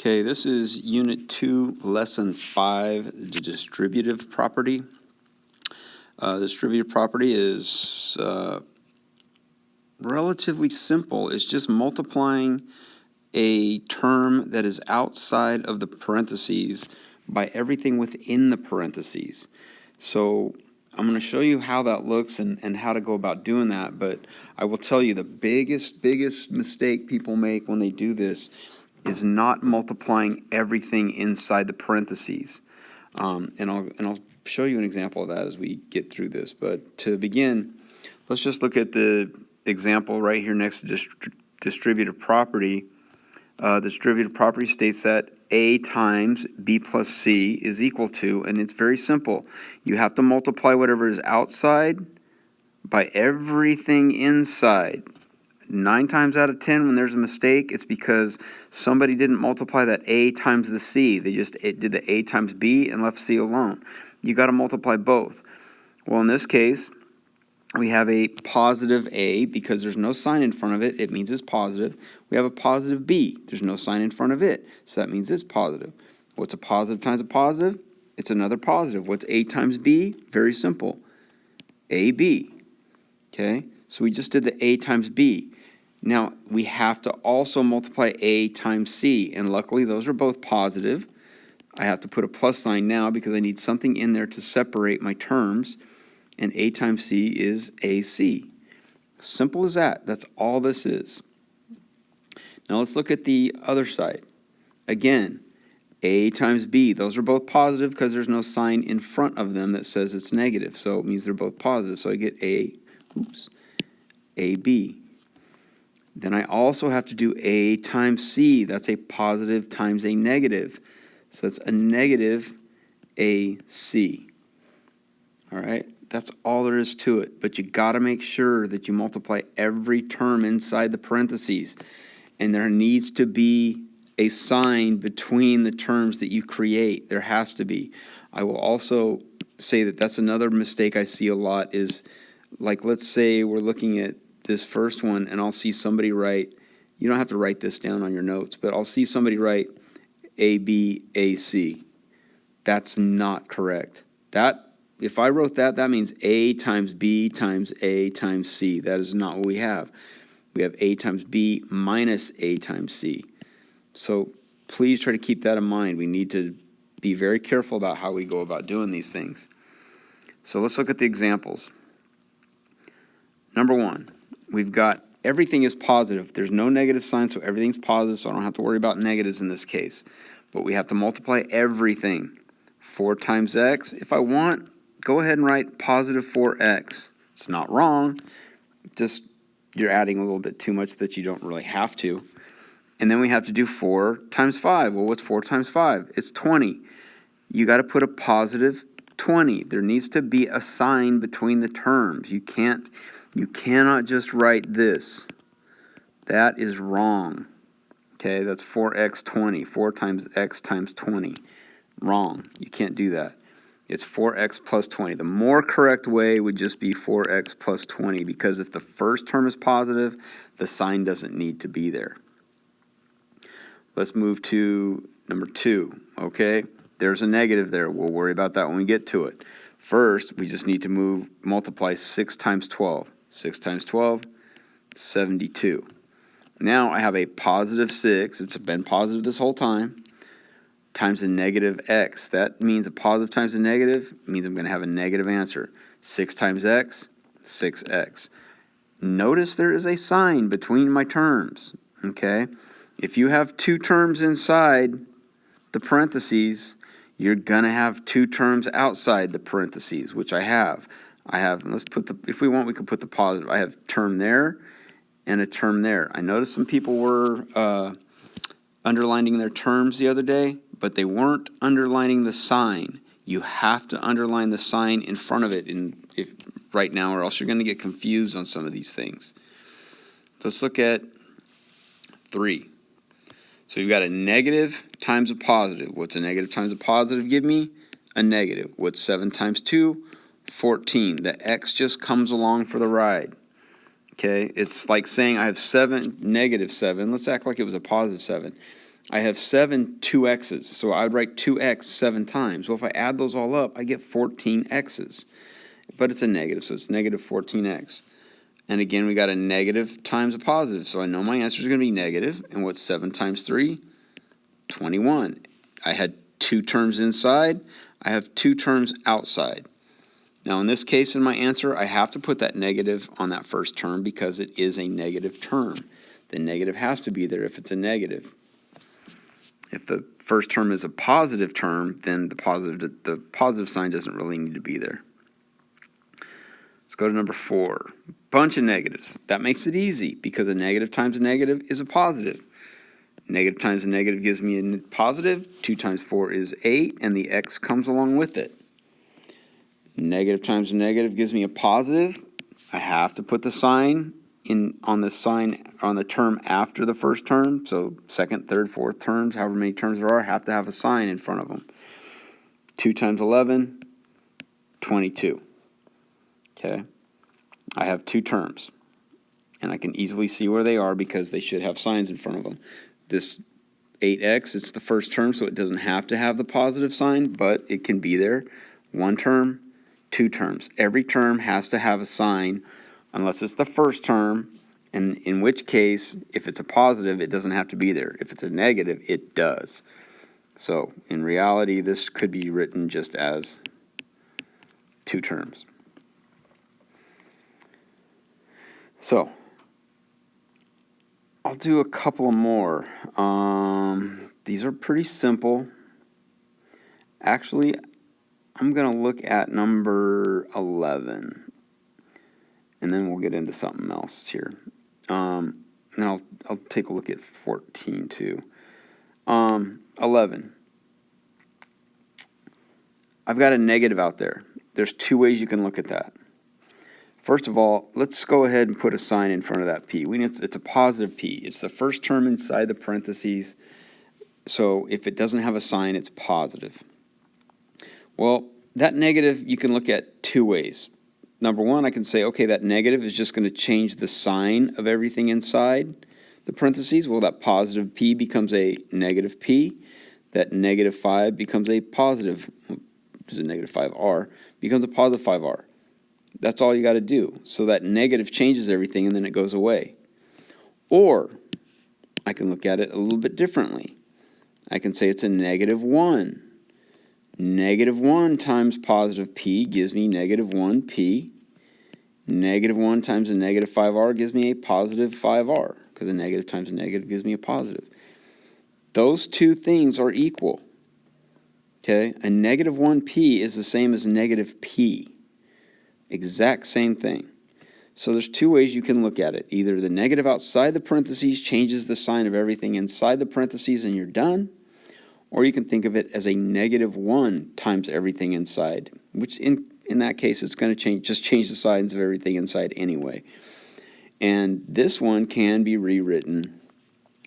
Okay, this is Unit 2, Lesson 5, the distributive property. The distributive property is relatively simple. It's just multiplying a term that is outside of the parentheses by everything within the parentheses. So I'm going to show you how that looks and how to go about doing that, but I will tell you the biggest mistake people make when they do this is not multiplying everything inside the parentheses. And I'll show you an example of that as we get through this. But to begin, let's just look at the example right here next to distributive property. The distributive property states that A times B plus C is equal to, and it's very simple. You have to multiply whatever is outside by everything inside. 9 times out of 10 when there's a mistake, it's because somebody didn't multiply that A times the C. They just did the A times B and left C alone. You got to multiply both. Well, in this case, we have a positive A because there's no sign in front of it. It means it's positive. We have a positive B. There's no sign in front of it, so that means it's positive. What's a positive times a positive? It's another positive. What's A times B? Very simple. AB. Okay, so we just did the A times B. Now, we have to also multiply A times C, and luckily those are both positive. I have to put a plus sign now because I need something in there to separate my terms, and A times C is AC. Simple as that. That's all this is. Now let's look at the other side. Again, A times B. Those are both positive because there's no sign in front of them that says it's negative, so it means they're both positive. So I get AB. Then I also have to do A times C. That's a positive times a negative. So that's a negative AC. All right, that's all there is to it. But you got to make sure that you multiply every term inside the parentheses. And there needs to be a sign between the terms that you create. There has to be. I will also say that that's another mistake I see a lot is, like, let's say we're looking at this first one, and I'll see somebody write, you don't have to write this down on your notes, but I'll see somebody write ABAC. That's not correct. That, if I wrote that, that means A times B times A times C. That is not what we have. We have A times B minus A times C. So please try to keep that in mind. We need to be very careful about how we go about doing these things. So let's look at the examples. Number 1. We've got everything is positive. There's no negative sign, so everything's positive, so I don't have to worry about negatives in this case. But we have to multiply everything. 4 times x. If I want, go ahead and write positive 4x. It's not wrong. Just you're adding a little bit too much that you don't really have to. And then we have to do 4 times 5. Well, what's 4 times 5? It's 20. You got to put a positive 20. There needs to be a sign between the terms. You cannot just write this. That is wrong. Okay, that's 4x 20. 4 times x times 20. Wrong. You can't do that. It's 4x plus 20. The more correct way would just be 4x plus 20, because if the first term is positive, the sign doesn't need to be there. Let's move to number 2. Okay, there's a negative there. We'll worry about that when we get to it. First, we just need to multiply 6 times 12. 6 times 12, 72. Now I have a positive 6. It's been positive this whole time. Times a negative x. That means a positive times a negative means I'm going to have a negative answer. 6 times x, 6x. Notice there is a sign between my terms. Okay? If you have 2 terms inside the parentheses, you're going to have 2 terms outside the parentheses, which I have. Let's put if we want, we could put the positive. I have term there and a term there. I noticed some people were underlining their terms the other day, but they weren't underlining the sign. You have to underline the sign in front of it right now, or else you're going to get confused on some of these things. Let's look at 3. So you've got a negative times a positive. What's a negative times a positive give me? A negative. What's 7 times 2? 14. The x just comes along for the ride. Okay, it's like saying I have negative 7. Let's act like it was a positive 7. I have 7 2x's, so I would write 2x 7 times. Well, if I add those all up, I get 14x's. But it's a negative, so it's negative 14x. And again, we got a negative times a positive, so I know my answer is going to be negative. And what's 7 times 3? 21. I had 2 terms inside. I have 2 terms outside. Now, in this case, in my answer, I have to put that negative on that first term because it is a negative term. The negative has to be there if it's a negative. If the first term is a positive term, then the positive sign doesn't really need to be there. Let's go to number 4. Bunch of negatives. That makes it easy because a negative times a negative is a positive. Negative times a negative gives me a positive. 2 times 4 is 8, and the x comes along with it. Negative times a negative gives me a positive. I have to put the sign on the term after the first term. So second, third, fourth terms, however many terms there are, have to have a sign in front of them. 2 times 11, 22. Okay. I have 2 terms. And I can easily see where they are because they should have signs in front of them. This 8x, it's the first term, so it doesn't have to have the positive sign, but it can be there. 1 term, 2 terms. Every term has to have a sign unless it's the first term, and in which case, if it's a positive, it doesn't have to be there. If it's a negative, it does. So, in reality, this could be written just as 2 terms. So, I'll do a couple more. These are pretty simple. Actually, I'm going to look at number 11, and then we'll get into something else here. And I'll take a look at 14 too. 11. I've got a negative out there. There's 2 ways you can look at that. First of all, let's go ahead and put a sign in front of that p. We know it's a positive p. It's the first term inside the parentheses. So if it doesn't have a sign, it's positive. Well, that negative you can look at 2 ways. Number 1, I can say, okay, that negative is just going to change the sign of everything inside the parentheses. Well, that positive p becomes a negative p. That negative 5 becomes a positive, which is a negative 5r, becomes a positive 5r. That's all you got to do. So that negative changes everything and then it goes away. Or I can look at it a little bit differently. I can say it's a negative 1. Negative 1 times positive p gives me negative 1p. Negative 1 times a negative 5r gives me a positive 5r, because a negative times a negative gives me a positive. Those 2 things are equal. Okay? A negative 1p is the same as negative p. Exact same thing. So there's 2 ways you can look at it. Either the negative outside the parentheses changes the sign of everything inside the parentheses and you're done, or you can think of it as a negative 1 times everything inside, which in that case it's going to just change the signs of everything inside anyway. And this one can be rewritten.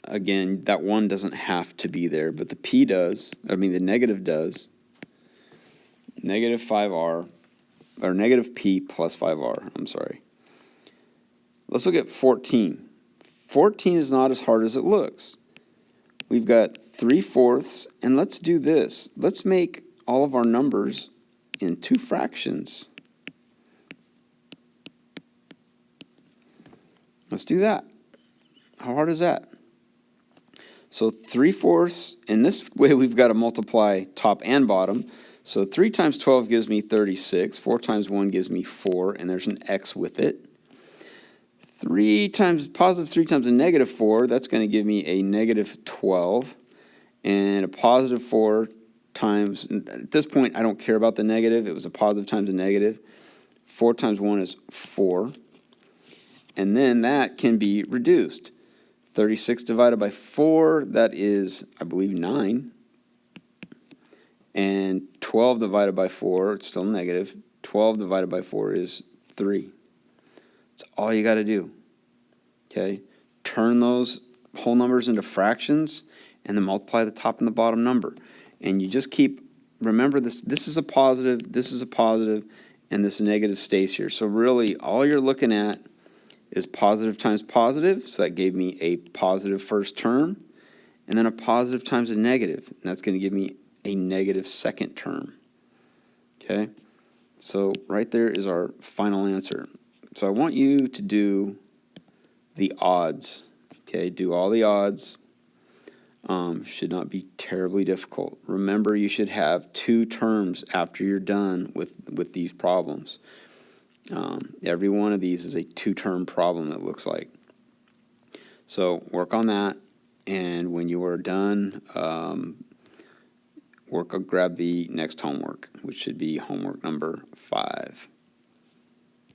Again, that 1 doesn't have to be there, but the p does. The negative does. Negative 5r. Or negative p plus 5r, I'm sorry. Let's look at 14. 14 is not as hard as it looks. We've got 3/4, and let's do this. Let's make all of our numbers into fractions. Let's do that. How hard is that? So 3/4, in this way we've got to multiply top and bottom. So 3 times 12 gives me 36. 4 times 1 gives me 4, and there's an x with it. Positive 3 times a negative 4, that's going to give me a negative 12. And a positive 4 times, at this point I don't care about the negative. It was a positive times a negative. 4 times 1 is 4. And then that can be reduced. 36 divided by 4, that is, I believe, 9. And 12 divided by 4, it's still negative. 12 divided by 4 is 3. That's all you got to do. Okay? Turn those whole numbers into fractions and then multiply the top and the bottom number. And you just remember this is a positive, and this negative stays here. So really, all you're looking at is positive times positive. So that gave me a positive first term. and then a positive times a negative, and that's going to give me a negative second term. Okay, so right there is our final answer. So I want you to do the odds. Okay, do all the odds. Should not be terribly difficult. Remember, you should have 2 terms after you're done with these problems. Every one of these is a 2-term problem, it looks like. So work on that, and when you are done, grab the next homework, which should be homework number 5.